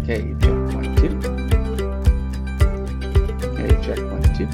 Okay, check 1, 2. Okay, check 1, 2.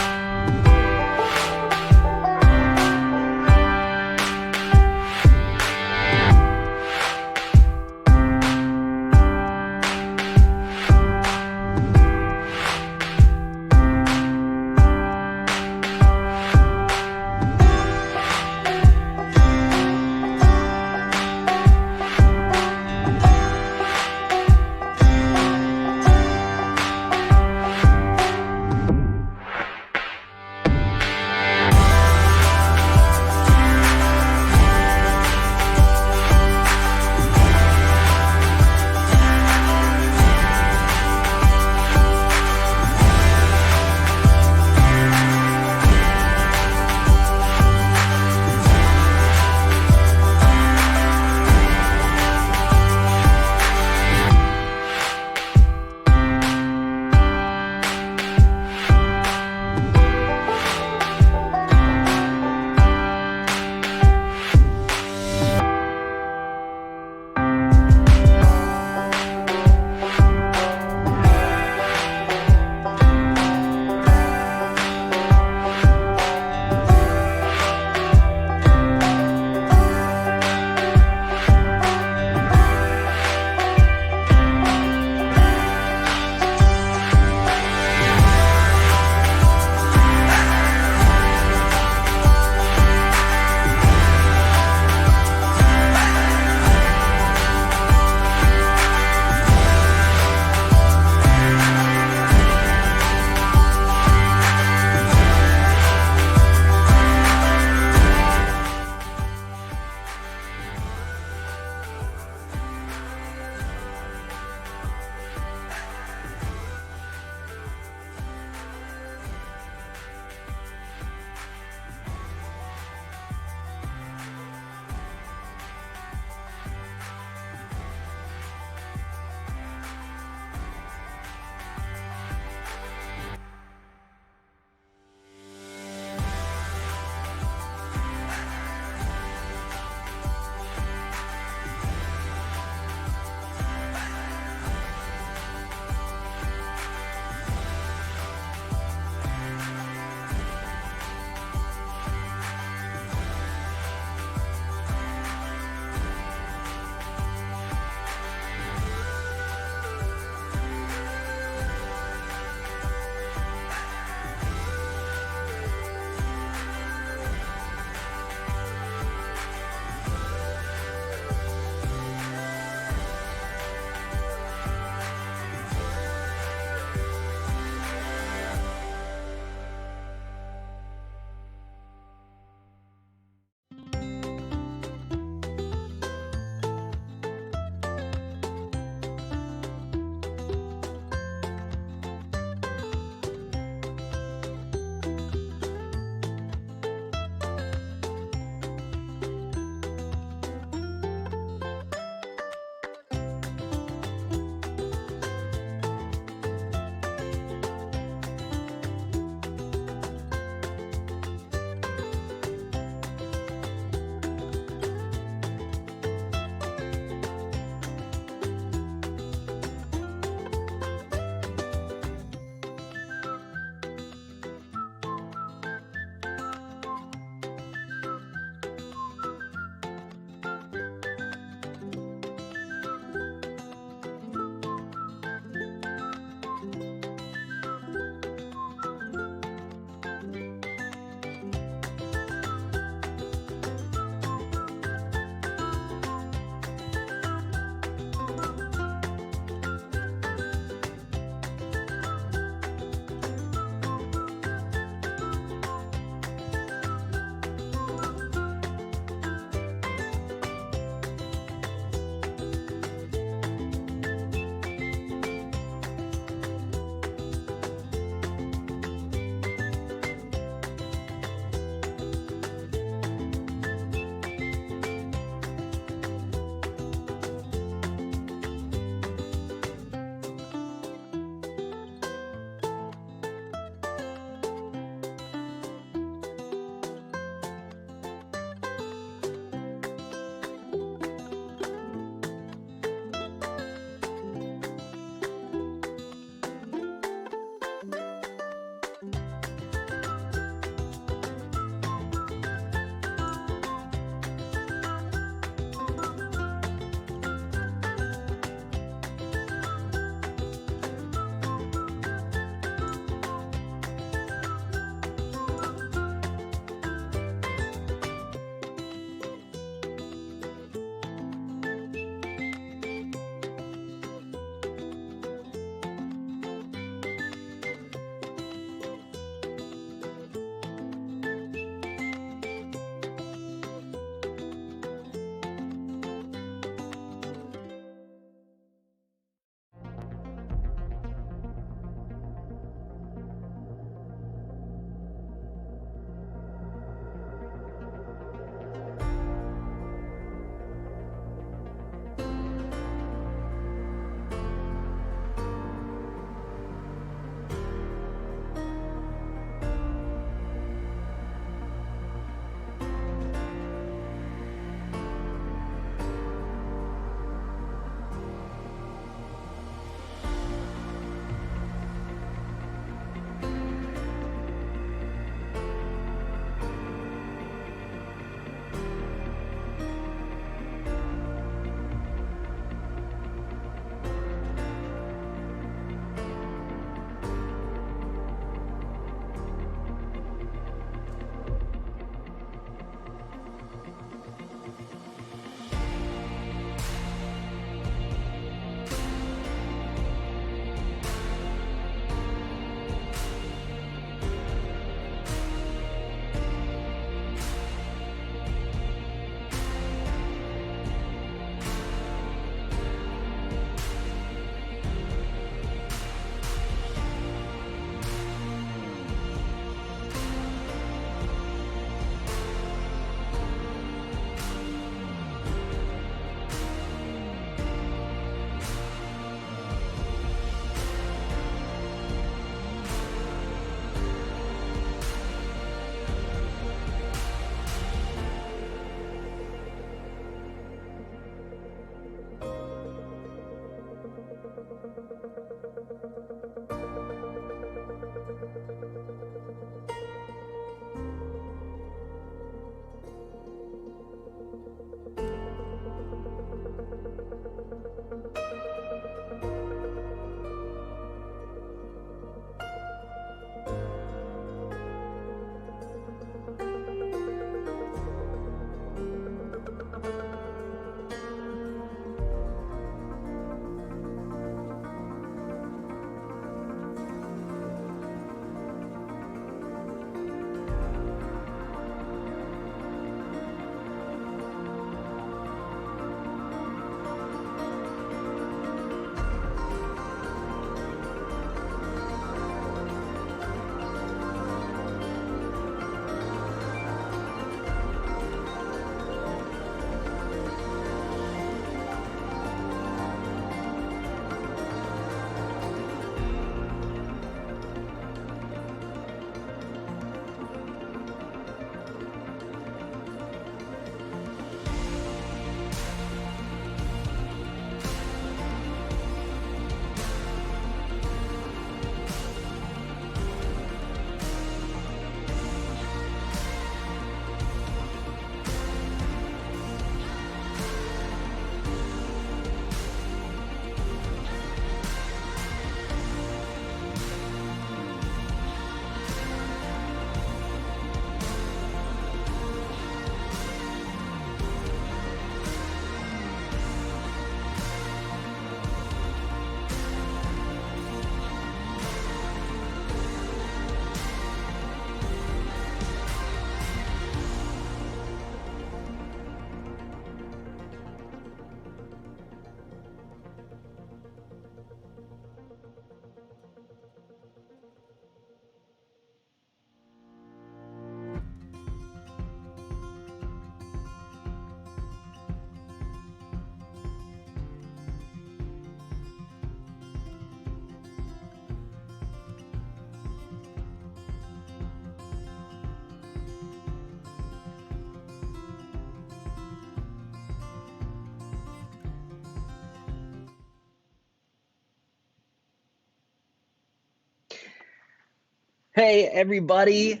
Hey, everybody.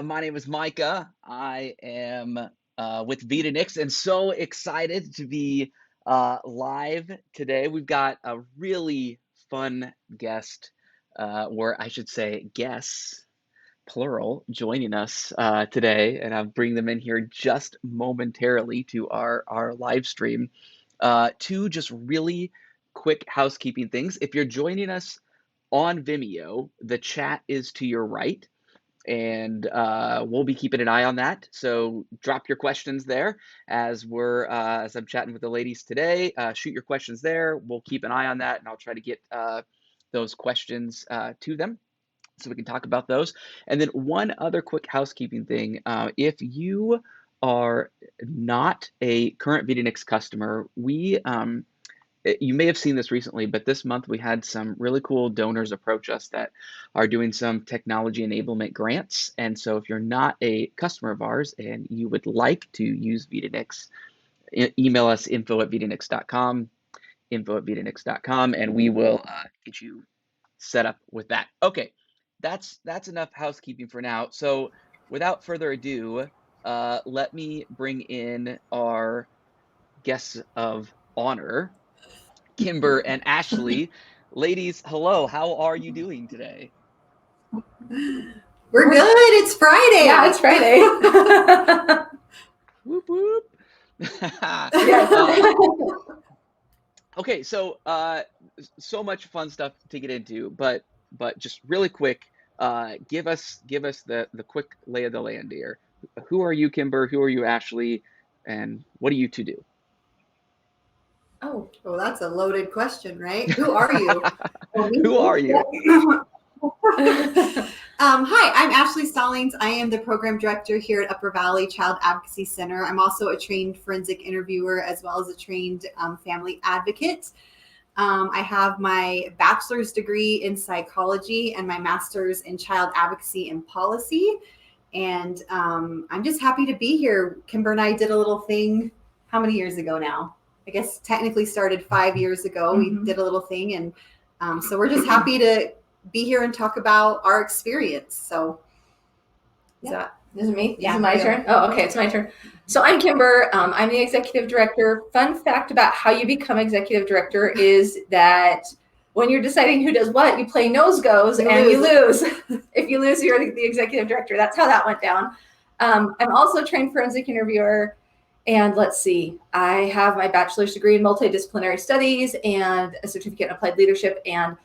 My name is Micah. I am with VitaNix and so excited to be live today. We've got a really fun guest, or I should say guests, plural, joining us today. And I'll bring them in here just momentarily to our live stream. Two just really quick housekeeping things. If you're joining us on Vimeo, the chat is to your right, and we'll be keeping an eye on that. So drop your questions there as I'm chatting with the ladies today. Shoot your questions there. We'll keep an eye on that, and I'll try to get those questions to them so we can talk about those. And then one other quick housekeeping thing: if you are not a current VitaNix customer, you may have seen this recently, but this month we had some really cool donors approach us that are doing some technology enablement grants. And so if you're not a customer of ours and you would like to use VitaNix, email us info@vitanix.com, and we will get you set up with that. Okay, that's enough housekeeping for now. So without further ado, let me bring in our guests of honor, Kimber and Ashley. Ladies, hello. How are you doing today? We're good. It's Friday. Yeah, it's Friday. Whoop, whoop. Okay, so so much fun stuff to get into, but just really quick, give us the quick lay of the land here. Who are you, Kimber? Who are you, Ashley? And what do you two do? Oh, well, that's a loaded question, right? Who are you? Who are you? Hi, I'm Ashley Stallings. I am the program director here at Upper Valley Child Advocacy Center. I'm also a trained forensic interviewer as well as a trained family advocate. I have my bachelor's degree in psychology and my master's in child advocacy and policy. And I'm just happy to be here. Kimber and I did a little thing, how many years ago now? I guess technically started 5 years ago. Mm-hmm. We did a little thing, and so we're just happy to be here and talk about our experience. So Is it me? Yeah. Is it my turn? Oh, okay, it's my turn. So I'm Kimber. I'm the executive director. Fun fact about how you become executive director is that when you're deciding who does what, you play nose goes and you lose. If you lose, you're the executive director. That's how that went down. I'm also a trained forensic interviewer. And let's see, I have my bachelor's degree in multidisciplinary studies and a certificate in applied leadership. And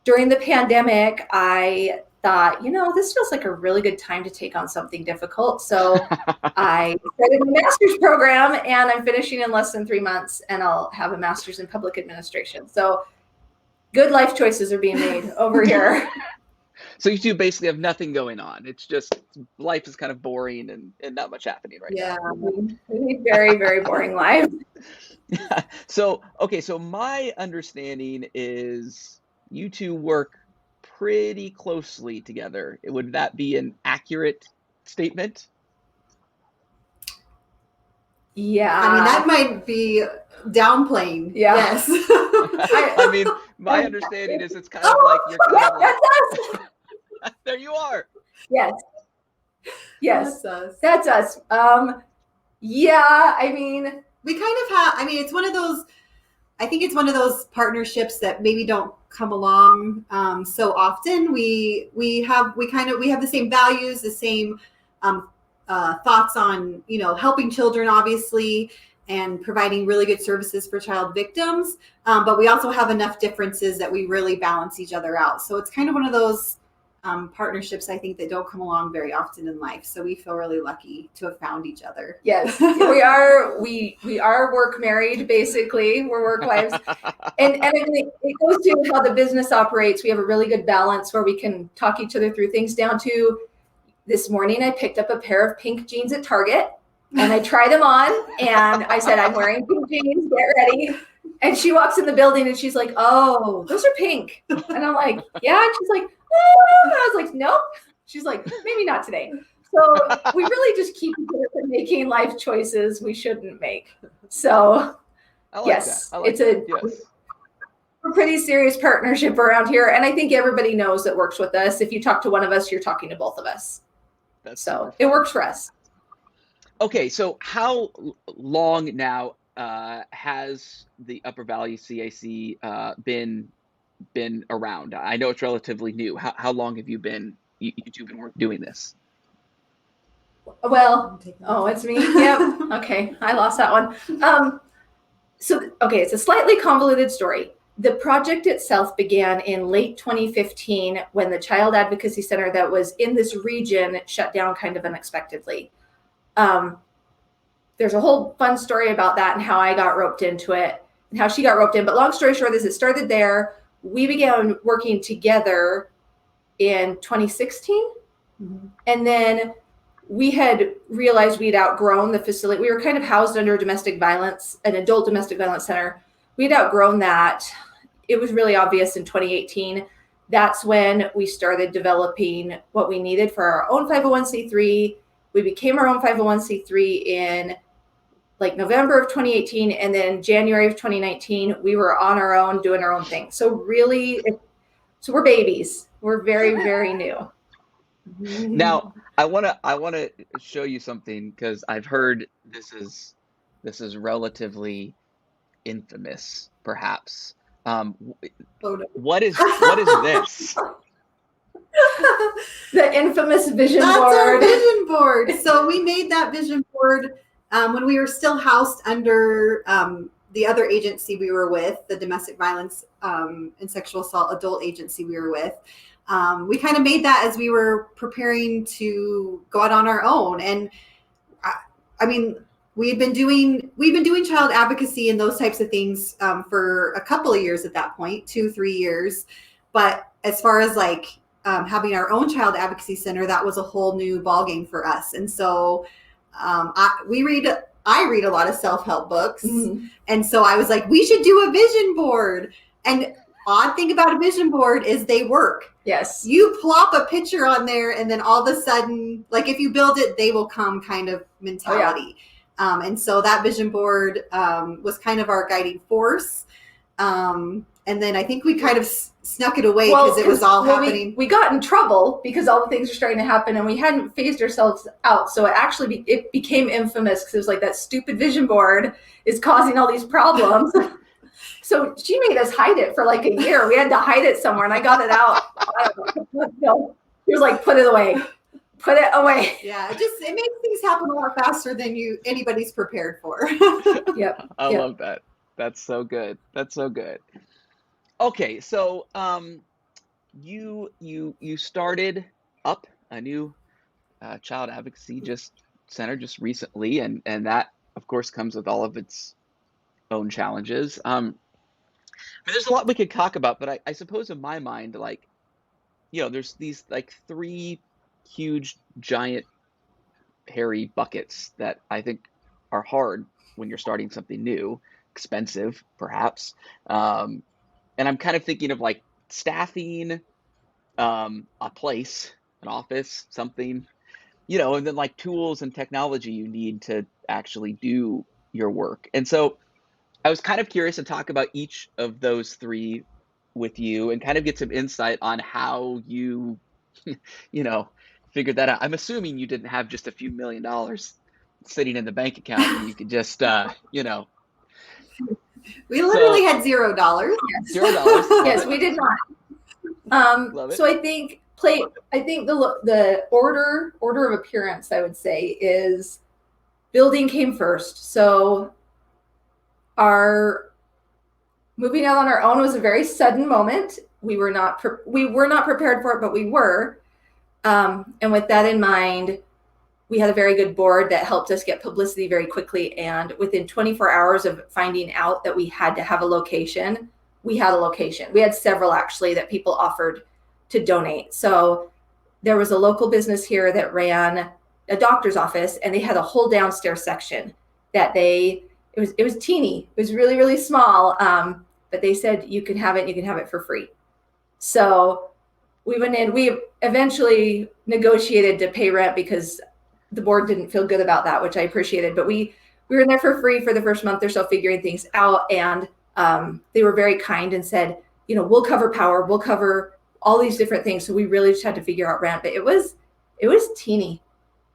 during the pandemic, I thought, this feels like a really good time to take on something difficult. So I started a master's program, and I'm finishing in less than 3 months, and I'll have a master's in public administration. So good life choices are being made over here. So you two basically have nothing going on. It's just life is kind of boring and not much happening right now. Yeah, very, very boring life. So, okay, so my understanding is you two work pretty closely together. Would that be an accurate statement? Yeah. I mean, that might be downplaying. Yeah. Yes. I mean, my understanding is it's kind of like you're kind of like, that's us. There you are. Yes. That's us. That's us. Yeah, I mean, we kind of have, it's one of those, I think it's one of those partnerships that maybe don't come along so often. We have the same values, the same thoughts on, helping children, obviously, and providing really good services for child victims. But we also have enough differences that we really balance each other out. So it's kind of one of those partnerships, I think, that don't come along very often in life. So we feel really lucky to have found each other. Yes, we are. We are work married, basically. We're work wives, and I mean, it goes to how the business operates. We have a really good balance where we can talk each other through things. Down to this morning, I picked up a pair of pink jeans at Target, and I tried them on, and I said, "I'm wearing pink jeans. Get ready." And she walks in the building, and she's like, "Oh, those are pink," and I'm like, "Yeah," and she's like, and I was like, "Nope." She's like, "Maybe not today." So we really just keep making life choices we shouldn't make. So I like yes, that. I like it's that. Yes. a pretty serious partnership around here. And I think everybody knows that works with us. If you talk to one of us, you're talking to both of us. So it works for us. Okay, so how long now has the Upper Valley CAC been around? I know it's relatively new. How long have you two been doing this? Well, it's me. Yep. Okay, I lost that one. It's a slightly convoluted story. The project itself began in late 2015 when the Child Advocacy Center that was in this region shut down kind of unexpectedly. There's a whole fun story about that and how I got roped into it and how she got roped in. But long story short is it started there. We began working together in 2016. Mm-hmm. And then we had realized we'd outgrown the facility. We were kind of housed under an adult domestic violence center. We'd outgrown that. It was really obvious in 2018. That's when we started developing what we needed for our own 501c3. We became our own 501c3 in like November of 2018. And then January of 2019, we were on our own doing our own thing. So really, we're babies. We're very, very new. Now, I wanna show you something because I've heard this is relatively infamous, perhaps. What is this? The infamous vision board. That's our vision board. So we made that vision board when we were still housed under the other agency we were with, the domestic violence and sexual assault adult agency we were with. We kind of made that as we were preparing to go out on our own. And I mean, we've been doing child advocacy and those types of things for a couple of years at that point, 2-3 years. But as far as like having our own child advocacy center, that was a whole new ballgame for us. And so I read a lot of self-help books. Mm-hmm. And so I was like, we should do a vision board. And odd thing about a vision board is they work. Yes. You plop a picture on there and then all of a sudden, like if you build it, they will come kind of mentality. Oh, yeah. And so that vision board was kind of our guiding force. And then I think we kind of snuck it away because it was all happening. We got in trouble because all the things were starting to happen and we hadn't phased ourselves out. So it became infamous because it was like that stupid vision board is causing all these problems. So she made us hide it for like a year. We had to hide it somewhere and I got it out. I don't know. He was like, put it away. Put it away. Yeah, it makes things happen a lot faster than anybody's prepared for. Yep. I love that. That's so good. That's so good. Okay, so you started up a new child advocacy center just recently, and that of course comes with all of its own challenges. I mean, there's a lot we could talk about, but I suppose in my mind, like, there's these like 3 huge, giant, hairy buckets that I think are hard when you're starting something new, expensive, perhaps. And I'm kind of thinking of like staffing, a place, an office, something, and then like tools and technology you need to actually do your work. And so I was kind of curious to talk about each of those 3 with you and kind of get some insight on how you, figured that out. I'm assuming you didn't have just a few $1 million sitting in the bank account and you could just, We literally had $0. $0. Yes, we did not. So I think the order of appearance, I would say, is building came first. So our moving out on our own was a very sudden moment. We were not prepared for it, but we were. And with that in mind, we had a very good board that helped us get publicity very quickly. And within 24 hours of finding out that we had to have a location, we had a location. We had several actually that people offered to donate. So there was a local business here that ran a doctor's office and they had a whole downstairs section that it was teeny. It was really, really small. But they said, you can have it for free. So we went in, we eventually negotiated to pay rent because the board didn't feel good about that, which I appreciated. But we were in there for free for the first month or so, figuring things out. And they were very kind and said, we'll cover power, we'll cover all these different things. So we really just had to figure out rent, but it was teeny.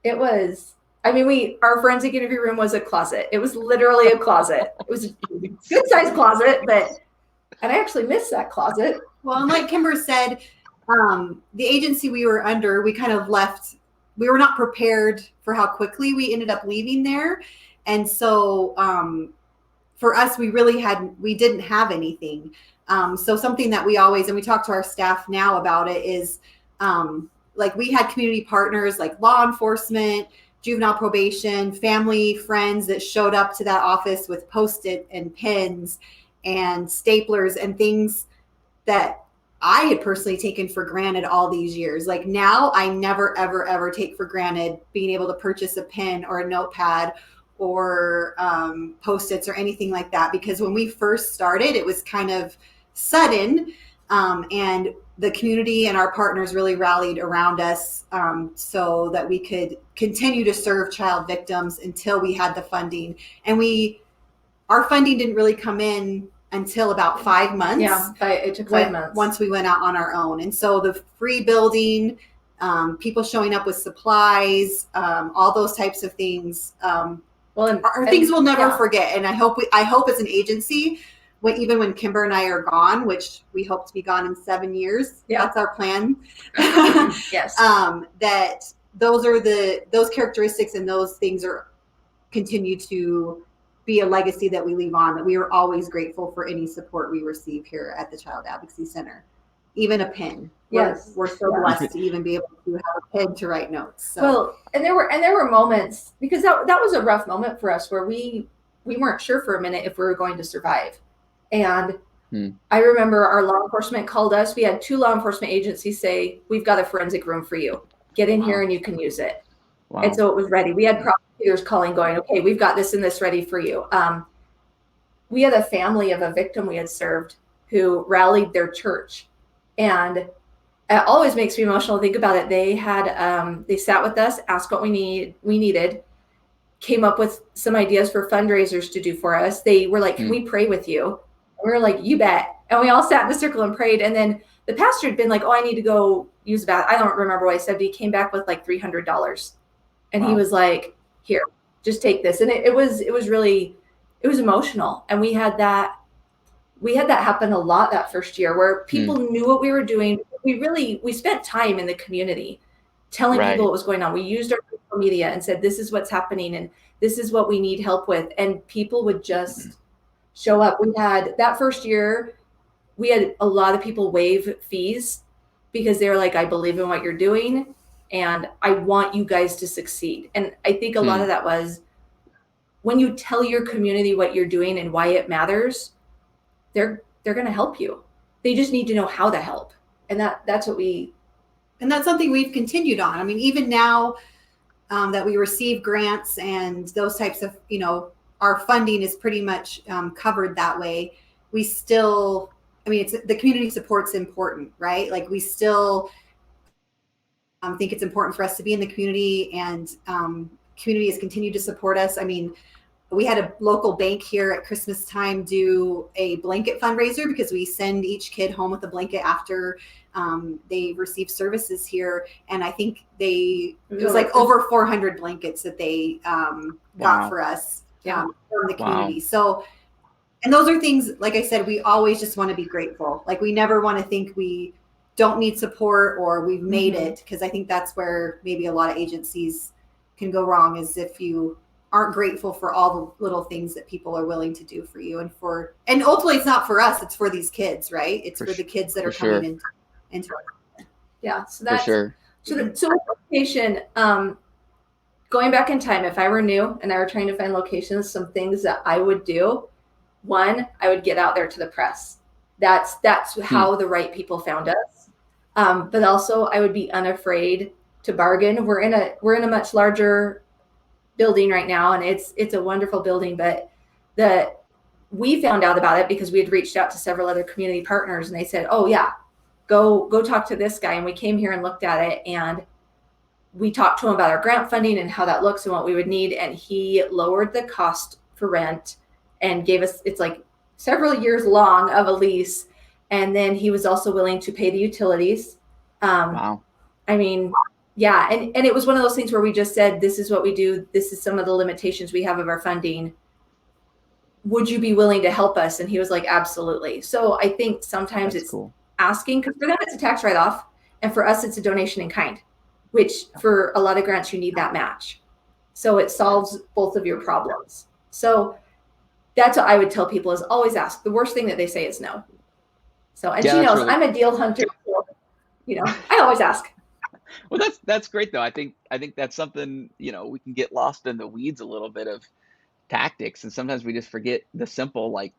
It was, our forensic interview room was a closet. It was literally a closet. It was a good sized closet, and I actually missed that closet. Well, and like Kimber said, the agency we were under, we kind of left, we were not prepared for how quickly we ended up leaving there. And so for us, we didn't have anything. So something that we always, and we talk to our staff now about it, is like we had community partners like law enforcement, juvenile probation, family, friends that showed up to that office with Post-it and pens and staplers and things that I had personally taken for granted all these years. Like now I never, ever, ever take for granted being able to purchase a pen or a notepad or Post-its or anything like that. Because when we first started, it was kind of sudden, and the community and our partners really rallied around us so that we could continue to serve child victims until we had the funding. And our funding didn't really come in until about 5 months. Yeah, it took 5 months. Once we went out on our own. And so the free building, people showing up with supplies, all those types of things are things we'll never forget. And I hope as an agency, even when Kimber and I are gone, which we hope to be gone in 7 years, that's our plan. Yes. That those characteristics and those things continue to be a legacy that we leave on, that we are always grateful for any support we receive here at the Child Advocacy Center. Even a pen. Yes. We're so blessed to even be able to have a pen to write notes. So. Well, and there were moments, because that was a rough moment for us where we weren't sure for a minute if we were going to survive. And I remember our law enforcement called us. We had 2 law enforcement agencies say, we've got a forensic room for you. Get in here and you can use it. Wow. And so it was ready. We had prosecutors calling going, okay, we've got this and this ready for you. We had a family of a victim we had served who rallied their church. And it always makes me emotional to think about it. They had, they sat with us, asked what we needed, came up with some ideas for fundraisers to do for us. They were like, can we pray with you? And we were like, you bet. And we all sat in a circle and prayed. And then the pastor had been like, oh, I need to go use the bathroom. I don't remember what I said, but he came back with like $300. And he was like, here, just take this. And it was emotional. And we had that happen a lot that first year, where people knew what we were doing. We spent time in the community telling people what was going on. We used our social media and said, this is what's happening and this is what we need help with. And people would just show up. We had that first year, we had a lot of people waive fees because they were like, I believe in what you're doing and I want you guys to succeed. And I think a lot of that was when you tell your community what you're doing and why it matters, they're going to help you. They just need to know how to help. And that's something we've continued on. I mean, even now that we receive grants and those types of, our funding is pretty much covered that way. We still, it's the community support's important, right? Like we still think it's important for us to be in the community, and community has continued to support us. I mean, we had a local bank here at Christmas time do a blanket fundraiser because we send each kid home with a blanket after they receive services here. And I think it was like over 400 blankets that they got for us from the community. So, and those are things, like I said, we always just want to be grateful. Like we never want to think we don't need support or we've made it, because I think that's where maybe a lot of agencies can go wrong, is if you aren't grateful for all the little things that people are willing to do for you, and ultimately it's not for us, it's for these kids, right? It's for the kids that are coming into it. Yeah. So that's so location, going back in time, if I were new and I were trying to find locations, some things that I would do. One, I would get out there to the press. That's how the right people found us. But also I would be unafraid to bargain. We're in a much larger building right now, and it's a wonderful building, but we found out about it because we had reached out to several other community partners, and they said, oh yeah, go talk to this guy. And we came here and looked at it, and we talked to him about our grant funding and how that looks and what we would need. And he lowered the cost for rent and gave us, it's like several years long of a lease. And then he was also willing to pay the utilities. Wow. I mean, yeah. And it was one of those things where we just said, this is what we do. This is some of the limitations we have of our funding. Would you be willing to help us? And he was like, absolutely. So I think sometimes That's it's cool. asking, because for them it's a tax write-off, and for us it's a donation in kind, which for a lot of grants you need that match. So it solves both of your problems. So that's what I would tell people, is always ask. The worst thing that they say is no. So, and Yeah, she that's knows really- I'm a deal hunter. So, you know, I always ask. Well, that's great though. I think that's something, you know, we can get lost in the weeds a little bit of tactics, and sometimes we just forget the simple, like,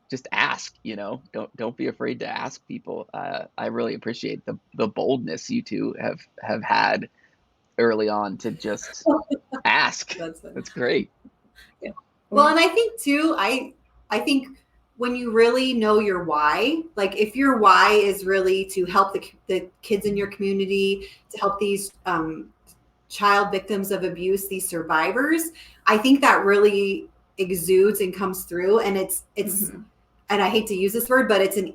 just ask, you know, don't be afraid to ask people. I really appreciate the boldness you two have had early on to just ask. That's great. Yeah. Well, and I think too, I think when you really know your why, like if your why is really to help the kids in your community, to help these child victims of abuse, these survivors, I think that really exudes and comes through. And it's and I hate to use this word, but it's an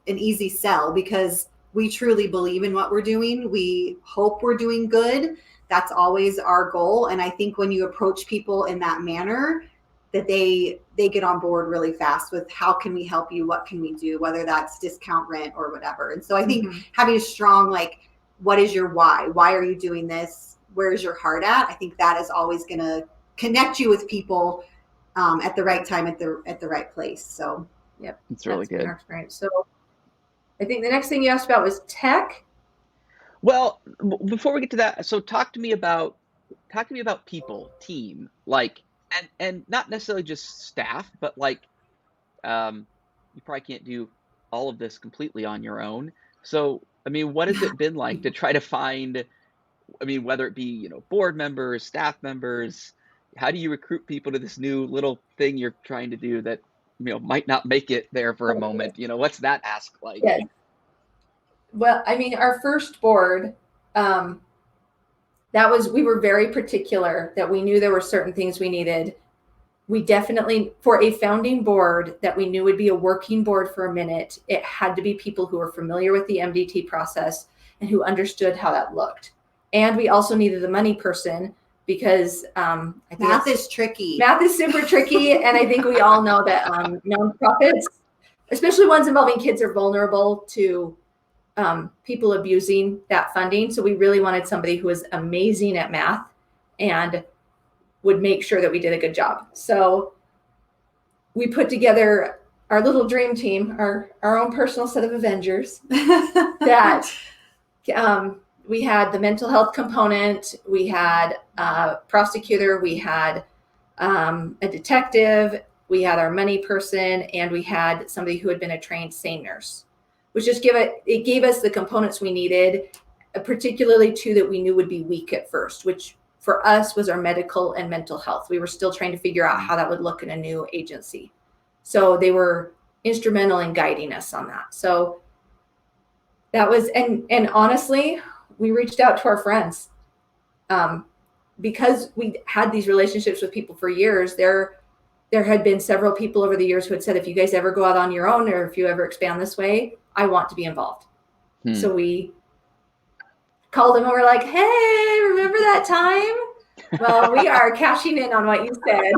easy sell, because we truly believe in what we're doing. We hope we're doing good. That's always our goal. And I think when you approach people in that manner, that they get on board really fast with, how can we help you? What can we do? Whether that's discount rent or whatever. And so I think having a strong, like, what is your why? Why are you doing this? Where's your heart at? I think that is always going to connect you with people at the right time, at the right place. So, yep, it's really good. Our experience. So I think the next thing you asked about was tech. Well, before we get to that, so talk to me about people, team, like, and not necessarily just staff, but like, you probably can't do all of this completely on your own. So, I mean, what has it been like to try to find, I mean, whether it be, you know, board members, staff members, how do you recruit people to this new little thing you're trying to do that, you know, might not make it there for a moment? You know, what's that ask like? Yes. Well, I mean, our first board, we were very particular that we knew there were certain things we needed. We definitely, for a founding board that we knew would be a working board for a minute, it had to be people who were familiar with the MDT process and who understood how that looked. And we also needed a money person, because I think math is tricky. Math is super tricky. And I think we all know that nonprofits, especially ones involving kids, are vulnerable to people abusing that funding. So we really wanted somebody who was amazing at math and would make sure that we did a good job. So we put together our little dream team, our own personal set of Avengers that we had the mental health component, we had a prosecutor, we had a detective, we had our money person, and we had somebody who had been a trained SANE nurse, which just gave us the components we needed, particularly two that we knew would be weak at first, which for us was our medical and mental health. We were still trying to figure out how that would look in a new agency. So they were instrumental in guiding us on that. So that was, and honestly, we reached out to our friends because we had these relationships with people for years. There had been several people over the years who had said, if you guys ever go out on your own, or if you ever expand this way, I want to be involved. So we called them and we're like, hey, remember that time? Well, we are cashing in on what you said.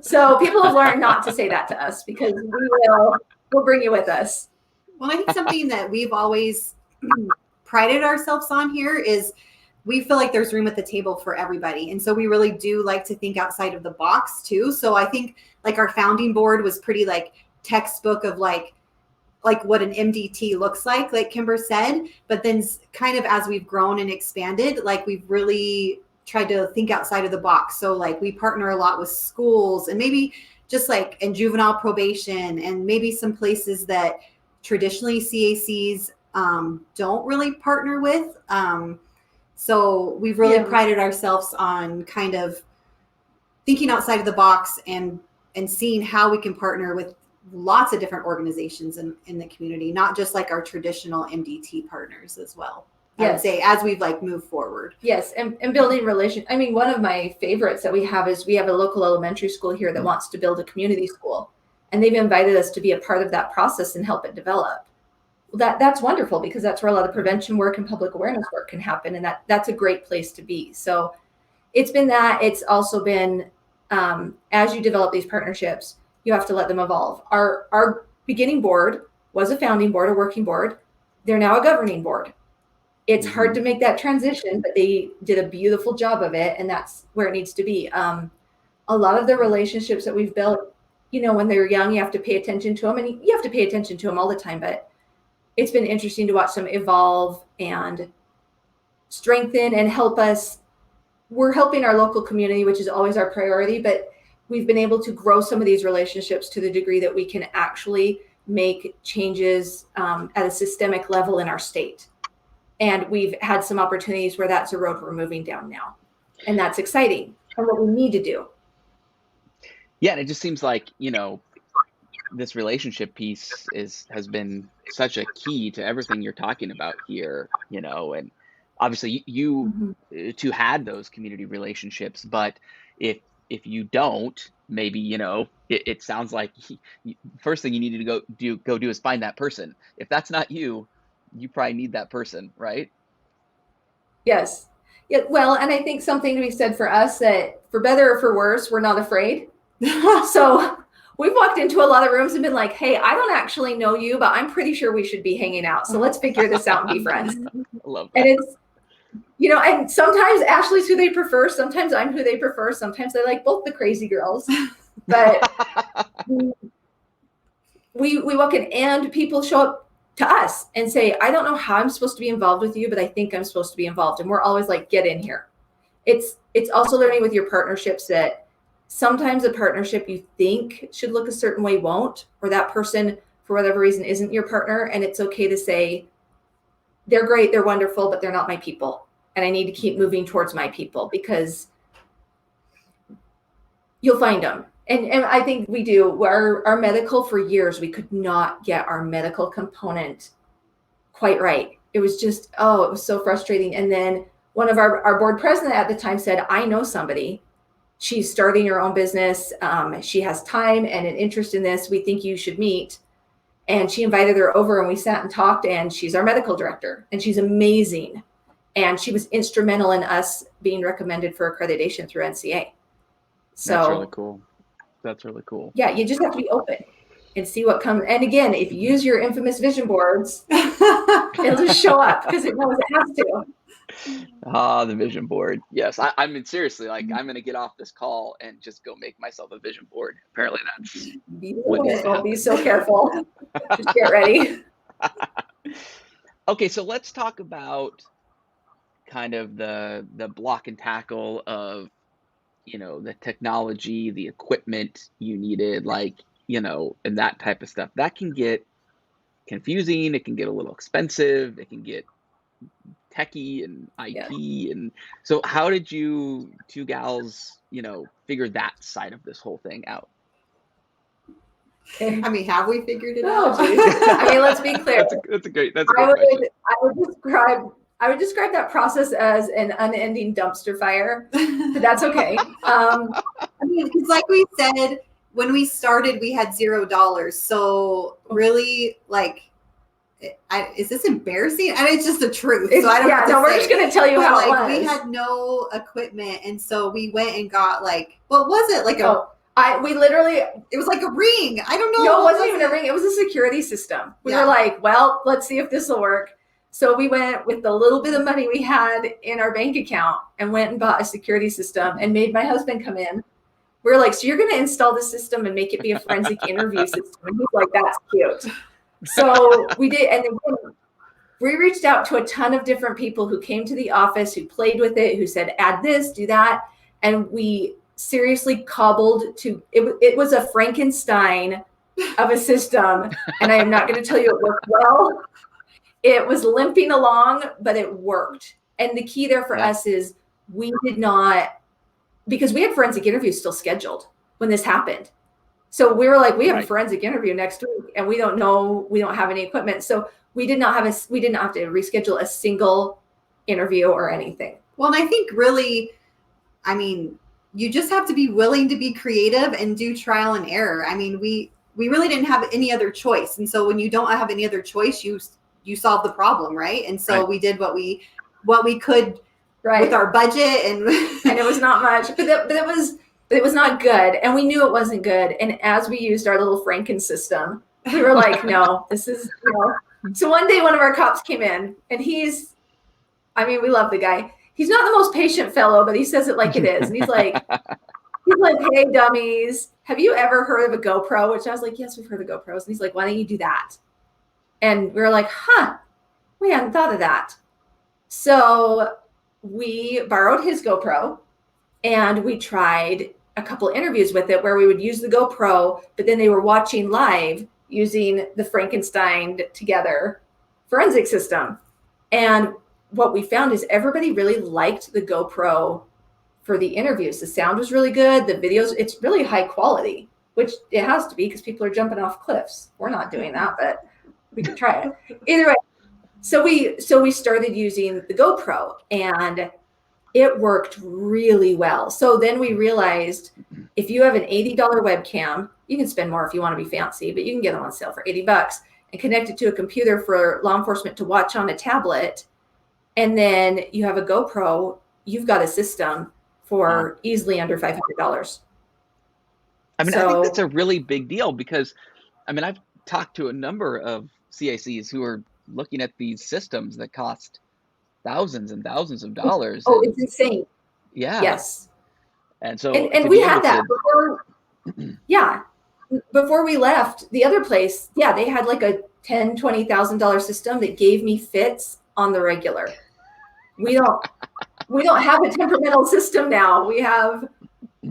So people have learned not to say that to us, because we'll bring you with us. Well, I think something that we've always prided ourselves on here is we feel like there's room at the table for everybody. And so we really do like to think outside of the box too. So I think like our founding board was pretty like textbook of like what an MDT looks like Kimber said. But then kind of as we've grown and expanded, like we've really tried to think outside of the box. So like we partner a lot with schools, and maybe just like in juvenile probation, and maybe some places that traditionally CACs don't really partner with. So we've really prided ourselves on kind of thinking outside of the box and seeing how we can partner with lots of different organizations in the community, not just like our traditional MDT partners as well. Yes. I would say as we've like moved forward. Yes. And building relation. I mean, one of my favorites that we have is we have a local elementary school here that wants to build a community school. and they've invited us to be a part of that process and help it develop. Well, that's wonderful, because that's where a lot of prevention work and public awareness work can happen. And that's a great place to be. So it's been that. It's also been, as you develop these partnerships, you have to let them evolve. Our beginning board was a founding board, a working board. They're now a governing board. It's hard to make that transition, but they did a beautiful job of it. And that's where it needs to be. A lot of the relationships that we've built, when they're young, you have to pay attention to them, and you have to pay attention to them all the time. But it's been interesting to watch them evolve and strengthen and help us. We're helping our local community, which is always our priority, but we've been able to grow some of these relationships to the degree that we can actually make changes at a systemic level in our state. And we've had some opportunities where that's a road we're moving down now. And that's exciting, and what we need to do. Yeah, and it just seems like, this relationship piece has been such a key to everything you're talking about here, and obviously you two had those community relationships, but if you don't, maybe, it sounds like first thing you need to go do is find that person. If that's not you probably need that person, right? Yes. Yeah. Well, and I think something to be said for us, that for better or for worse, we're not afraid. So we've walked into a lot of rooms and been like, hey, I don't actually know you, but I'm pretty sure we should be hanging out. So let's figure this out and be friends. I love that. And it's, and sometimes Ashley's who they prefer. Sometimes I'm who they prefer. Sometimes they like both the crazy girls. But we walk in and people show up to us and say, I don't know how I'm supposed to be involved with you, but I think I'm supposed to be involved. And we're always like, get in here. It's also learning with your partnerships that sometimes a partnership you think should look a certain way won't, or that person for whatever reason isn't your partner. And it's okay to say, they're great, they're wonderful, but they're not my people. And I need to keep moving towards my people, because you'll find them. And I think we do. Our medical, for years, we could not get our medical component quite right. It was just, it was so frustrating. And then one of our board president at the time said, I know somebody. She's starting her own business. She has time and an interest in this. We think you should meet. And she invited her over, and we sat and talked, and she's our medical director, and she's amazing. And she was instrumental in us being recommended for accreditation through NCA. So that's really cool. That's really cool. Yeah, you just have to be open and see what comes. And again, if you use your infamous vision boards, it'll just show up because it knows it has to. The vision board. Yes. I mean, seriously, like, I'm going to get off this call and just go make myself a vision board. Apparently that's be so careful. Just get ready. Okay. So let's talk about kind of the block and tackle of, the technology, the equipment you needed, like, and that type of stuff. That can get confusing. It can get a little expensive. It can get techie and IT. Yeah. And so how did you two gals, figure that side of this whole thing out? I mean, have we figured it out? I mean, let's be clear. That's a great question. I would describe that process as an unending dumpster fire, but that's okay. I mean, it's like we said, when we started, we had $0. So really, like, is this embarrassing? And it's just the truth. So I don't know. No, we're just going to tell you how it was. We had no equipment. And so we went and got, like, what was it? Like it was like a ring. I don't know. No, it wasn't even a ring. It was a security system. We were like, well, let's see if this will work. So we went with the little bit of money we had in our bank account and went and bought a security system and made my husband come in. We were like, so you're going to install the system and make it be a forensic interview system. And he's like, that's cute. So we did. And then we reached out to a ton of different people who came to the office, who played with it, who said, add this, do that. And we seriously cobbled to, it was a Frankenstein of a system. And I am not going to tell you it worked well. It was limping along, but it worked. And the key there for us is we did not, because we had forensic interviews still scheduled when this happened. So we were like, we have a forensic interview next week and we don't have any equipment. So we did not have to reschedule a single interview or anything. Well, and I think really, I mean, you just have to be willing to be creative and do trial and error. I mean, we really didn't have any other choice. And so when you don't have any other choice, you solve the problem, right? And so we did what we could with our budget, and it was not much, but it was not good, and we knew it wasn't good. And as we used our little Franken system, we were like, no, this is So one day, one of our cops came in, and we love the guy. He's not the most patient fellow, but he says it like it is, and he's like, hey, dummies, have you ever heard of a GoPro? Which I was like, yes, we've heard of GoPros. And he's like, why don't you do that? And we were like, we hadn't thought of that. So we borrowed his GoPro, and we tried a couple interviews with it where we would use the GoPro, but then they were watching live using the Frankenstein together forensic system. And what we found is everybody really liked the GoPro for the interviews. The sound was really good. The videos, it's really high quality, which it has to be because people are jumping off cliffs. We're not doing that, but we could try it. Either way, so we started using the GoPro, and it worked really well. So then we realized if you have an $80 webcam, you can spend more if you want to be fancy, but you can get them on sale for $80 and connect it to a computer for law enforcement to watch on a tablet. And then you have a GoPro, you've got a system for easily under $500. I think that's a really big deal because, I've talked to a number of CACs who are looking at these systems that cost thousands and thousands of dollars. It's insane. Yeah. Yes. And so, and we had that before. Before we left the other place, they had like a $10,000, $20,000 system that gave me fits on the regular. We don't have a temperamental system now. We have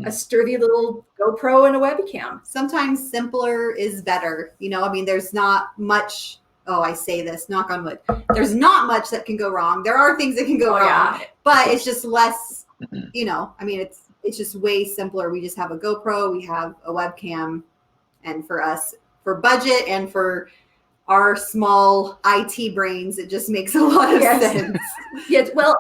a sturdy little GoPro and a webcam. Sometimes simpler is better. There's not much. Oh, I say this, knock on wood. There's not much that can go wrong. There are things that can go wrong, but it's just less, it's just way simpler. We just have a GoPro, we have a webcam, and for us, for budget and for our small IT brains, it just makes a lot of sense. Yes, well,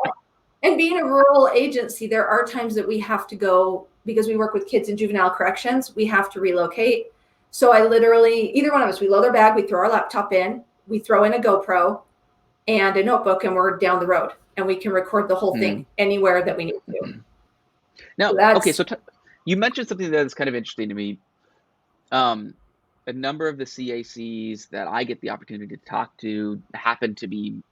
and being a rural agency, there are times that we have to go, because we work with kids in juvenile corrections, we have to relocate. So I literally, either one of us, we load our bag, we throw our laptop in, we throw in a GoPro and a notebook, and we're down the road, and we can record the whole thing anywhere that we need to. Now, so you mentioned something that is kind of interesting to me. A number of the CACs that I get the opportunity to talk to happen to be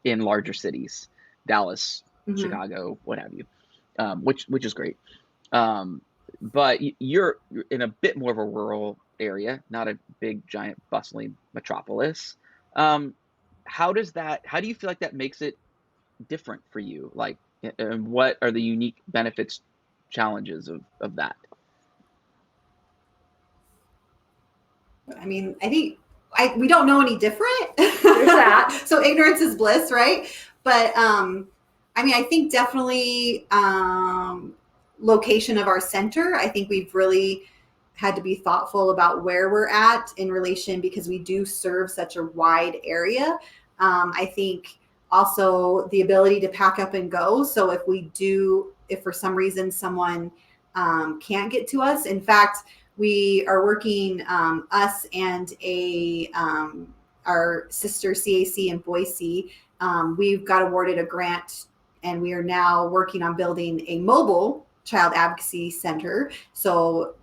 in larger cities, Dallas, Chicago, what have you, which is great. But you're in a bit more of a rural area, not a big, giant, bustling metropolis. How do you feel like that makes it different for you? Like, and what are the unique benefits, challenges of that? I think we don't know any different. There's that. So ignorance is bliss, right? But I think definitely location of our center. I think we've really had to be thoughtful about where we're at in relation, because we do serve such a wide area. I think also the ability to pack up and go. So if for some reason someone can't get to us, in fact, we are working, us and our sister CAC in Boise, we've got awarded a grant, and we are now working on building a mobile child advocacy center. So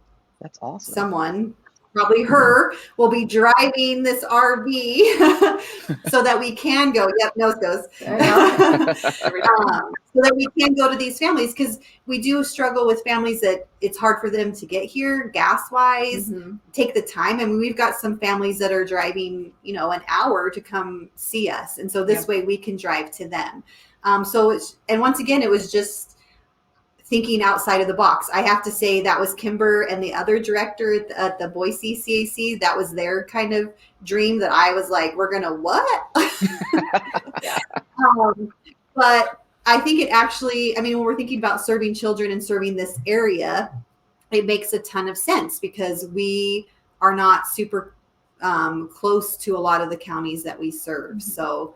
that's awesome. Someone, probably her, will be driving this RV so that we can go. Yep, nose goes. So that we can go to these families, because we do struggle with families that it's hard for them to get here gas wise, take the time. We've got some families that are driving, an hour to come see us. And so this way we can drive to them. And once again, it was just thinking outside of the box. I have to say that was Kimber and the other director at the Boise CAC. That was their kind of dream, that I was like, we're going to what? But I think it actually, when we're thinking about serving children and serving this area, it makes a ton of sense, because we are not super close to a lot of the counties that we serve. So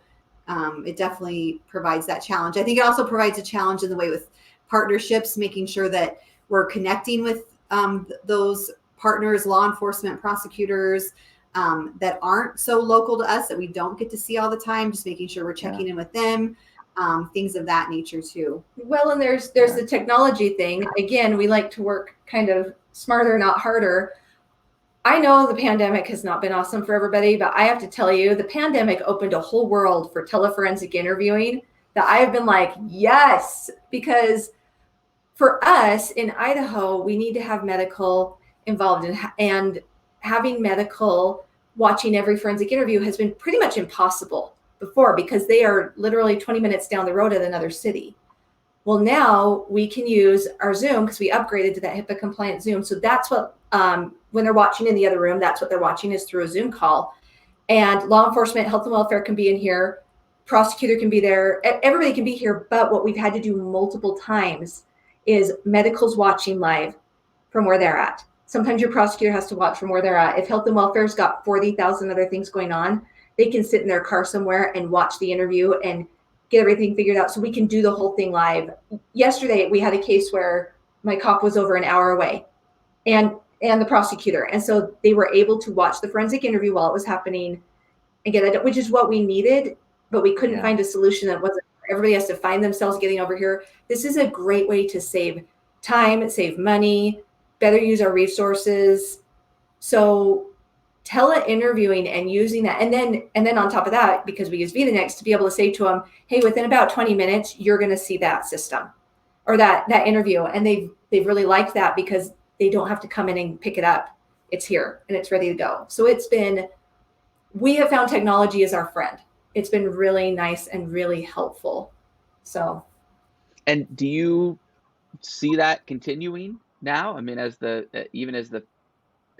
it definitely provides that challenge. I think it also provides a challenge in the way with partnerships, making sure that we're connecting with those partners, law enforcement, prosecutors that aren't so local to us, that we don't get to see all the time, just making sure we're checking in with them, things of that nature too. Well, and there's the technology thing. Again, we like to work kind of smarter, not harder. I know the pandemic has not been awesome for everybody, but I have to tell you, the pandemic opened a whole world for teleforensic interviewing that I have been like, yes, because for us in Idaho, we need to have medical involved and having medical watching every forensic interview has been pretty much impossible before, because they are literally 20 minutes down the road at another city. Well, now we can use our Zoom because we upgraded to that HIPAA compliant Zoom. So that's what, when they're watching in the other room, that's what they're watching is through a Zoom call. And law enforcement, health and welfare can be in here. Prosecutor can be there. Everybody can be here. But what we've had to do multiple times is medicals watching live from where they're at. Sometimes your prosecutor has to watch from where they're at. If health and welfare's got 40,000 other things going on, they can sit in their car somewhere and watch the interview and get everything figured out so we can do the whole thing live. Yesterday, we had a case where my cop was over an hour away and the prosecutor. And so they were able to watch the forensic interview while it was happening and get it, which is what we needed, but we couldn't find a solution that wasn't, everybody has to find themselves getting over here. This is a great way to save time, save money, better use our resources. So tele-interviewing and using that, and then on top of that, because we use VitaNext, to be able to say to them, hey, within about 20 minutes, you're going to see that system or that interview. And they've really liked that because they don't have to come in and pick it up. It's here and it's ready to go. So we have found technology as our friend. It's been really nice and really helpful. So. And do you see that continuing now? I mean,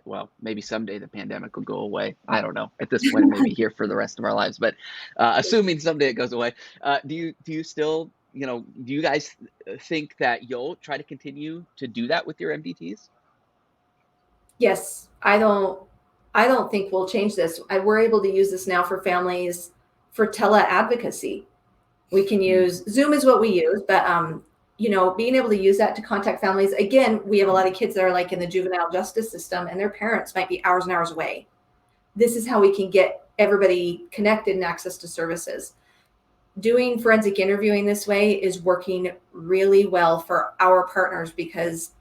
well, maybe someday the pandemic will go away. I don't know. At this point, it may be here for the rest of our lives. But assuming someday it goes away, do you still, do you guys think that you'll try to continue to do that with your MDTs? Yes, I don't think we'll change this. We're able to use this now for families for tele-advocacy. We can use Zoom is what we use, but being able to use that to contact families. Again, we have a lot of kids that are like in the juvenile justice system and their parents might be hours and hours away. This is how we can get everybody connected and access to services. Doing forensic interviewing this way is working really well for our partners because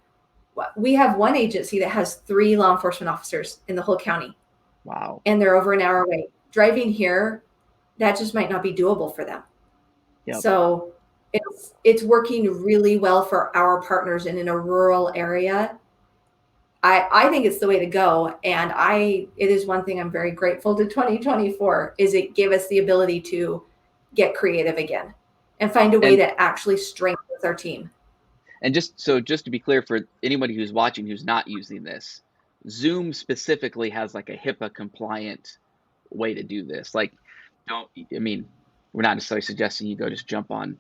we have one agency that has 3 law enforcement officers in the whole county. Wow. And they're over an hour away. Driving here, that just might not be doable for them. Yep. So it's working really well for our partners and in a rural area. I think it's the way to go. And it is one thing I'm very grateful to 2024 is it gave us the ability to get creative again and find a way that actually strengthens our team. And just to be clear for anybody who's watching who's not using this, Zoom specifically has like a HIPAA compliant way to do this. Like, we're not necessarily suggesting you go just jump on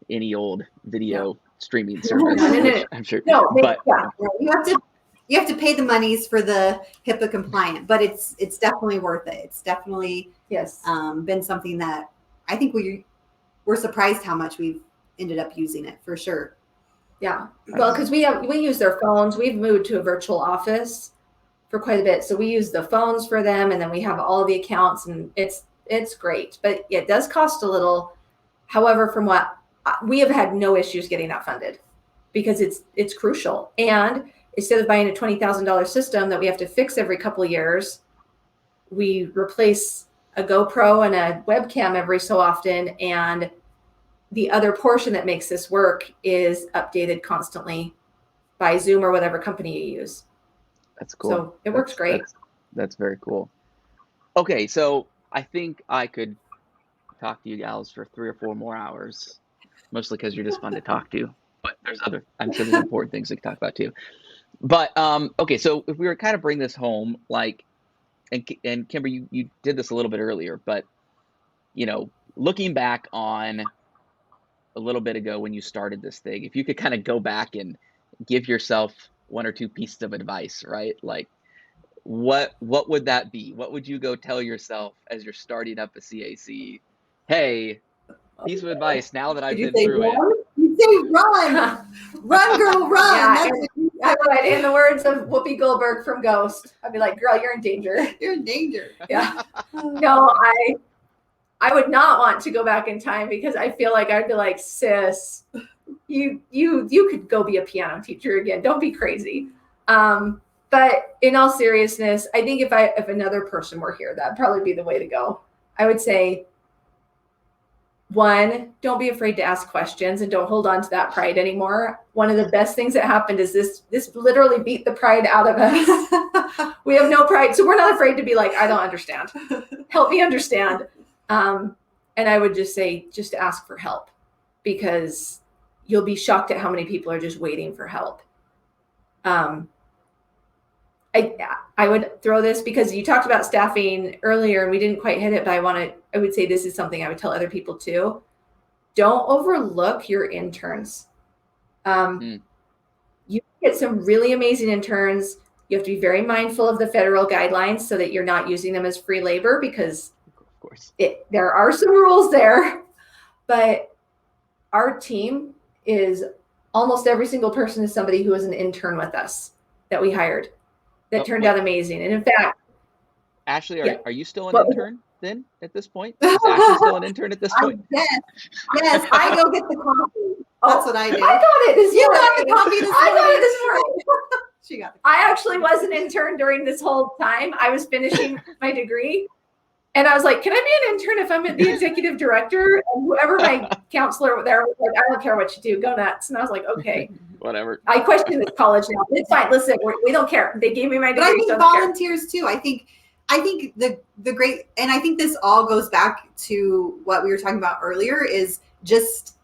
any old video streaming service. No. I'm sure. No, but you have to pay the monies for the HIPAA compliant, but it's definitely worth it. It's definitely been something that I think we're surprised how much we've ended up using it for sure. Yeah. Well, because we use their phones. We've moved to a virtual office for quite a bit. So we use the phones for them and then we have all the accounts and it's great, but it does cost a little. However, from what we have had no issues getting that funded because it's crucial. And instead of buying a $20,000 system that we have to fix every couple of years, we replace a GoPro and a webcam every so often. And the other portion that makes this work is updated constantly by Zoom or whatever company you use. That's cool. So it works great. That's very cool. Okay, so I think I could talk to you gals for 3 or 4 more hours, mostly because you're just fun to talk to. But I'm sure there's important things we can talk about too. But okay, so if we were kind of bring this home, like, and Kimber, you did this a little bit earlier, but looking back on a little bit ago when you started this thing, if you could kind of go back and give yourself 1 or 2 pieces of advice, right? Like, what would that be? What would you go tell yourself as you're starting up a CAC? Hey, piece of advice now that I've been through it. You say run, run, girl, run. I would, in the words of Whoopi Goldberg from Ghost, I'd be like, girl, you're in danger. You're in danger. Yeah. No, I would not want to go back in time because I feel like I'd be like, sis, you could go be a piano teacher again. Don't be crazy. But in all seriousness, I think if another person were here, that'd probably be the way to go. I would say, one, don't be afraid to ask questions and don't hold on to that pride anymore. One of the best things that happened is this literally beat the pride out of us. We have no pride. So we're not afraid to be like, I don't understand. Help me understand. And I would just say, just ask for help, because you'll be shocked at how many people are just waiting for help. I would throw this because you talked about staffing earlier and we didn't quite hit it, but I would say this is something I would tell other people too. Don't overlook your interns. You get some really amazing interns. You have to be very mindful of the federal guidelines so that you're not using them as free labor, because of course there are some rules there. But our team is almost every single person is somebody who was an intern with us that we hired. That turned out amazing. And in fact, Ashley, are you still an intern then at this point? Is Ashley still an intern at this point? Yes. I go get the coffee. That's what I do. I got it this morning. You got the coffee this morning. I got it this morning. She got it. I actually was an intern during this whole time. I was finishing my degree. And I was like, can I be an intern if I'm the executive director? And whoever my counselor there was like, I don't care what you do, go nuts. And I was like, okay. Whatever. I question this college now. It's fine. Listen, we don't care. They gave me my degree. But I think volunteers too. I think the great, and I think this all goes back to what we were talking about earlier, is just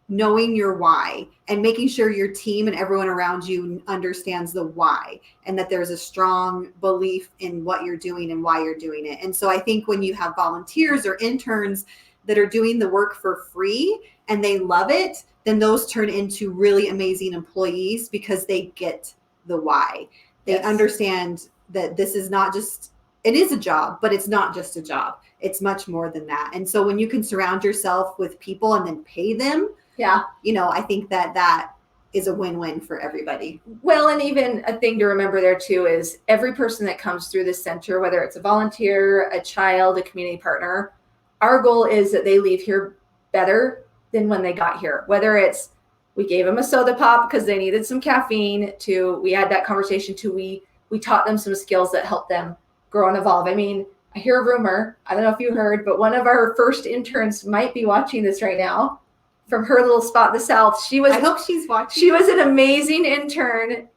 knowing your why and making sure your team and everyone around you understands the why, and that there's a strong belief in what you're doing and why you're doing it. And so I think when you have volunteers or interns that are doing the work for free and they love it, then those turn into really amazing employees because they get the why. They understand that this is not just, it is a job, but it's not just a job. It's much more than that. And so when you can surround yourself with people and then pay them, I think that is a win-win for everybody. Well, and even a thing to remember there too is every person that comes through this center, whether it's a volunteer, a child, a community partner, our goal is that they leave here better than when they got here. Whether it's we gave them a soda pop because they needed some caffeine, to we had that conversation, to we taught them some skills that helped them grow and evolve. I mean, I hear a rumor, I don't know if you heard, but one of our first interns might be watching this right now from her little spot in the South. I hope she's watching. She was an amazing intern,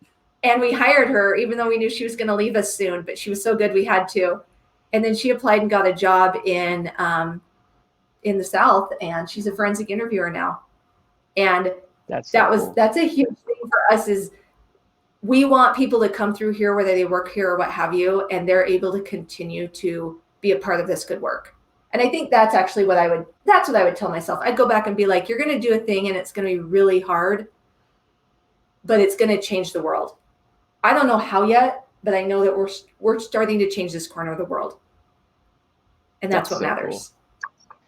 and we hired her even though we knew she was going to leave us soon, but she was so good we had to. And then she applied and got a job in the South, and she's a forensic interviewer now. And that's a huge thing for us, is we want people to come through here, whether they work here or what have you, and they're able to continue to be a part of this good work. And I think that's actually what I would tell myself. I'd go back and be like, you're going to do a thing and it's going to be really hard, but it's going to change the world. I don't know how yet, but I know that we're starting to change this corner of the world. And that's what matters. Cool.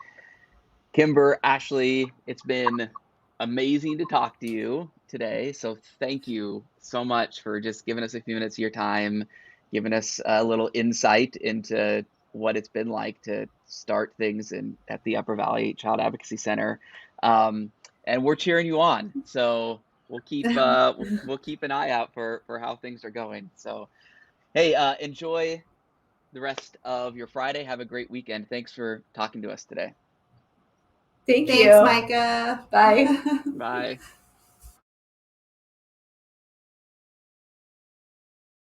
Kimber, Ashley, it's been amazing to talk to you today. So thank you so much for just giving us a few minutes of your time, giving us a little insight into what it's been like to start things at the Upper Valley Child Advocacy Center. And we're cheering you on. So we'll keep an eye out for how things are going. So, hey, enjoy the rest of your Friday. Have a great weekend. Thanks for talking to us today. Thanks, Micah. Bye. Bye.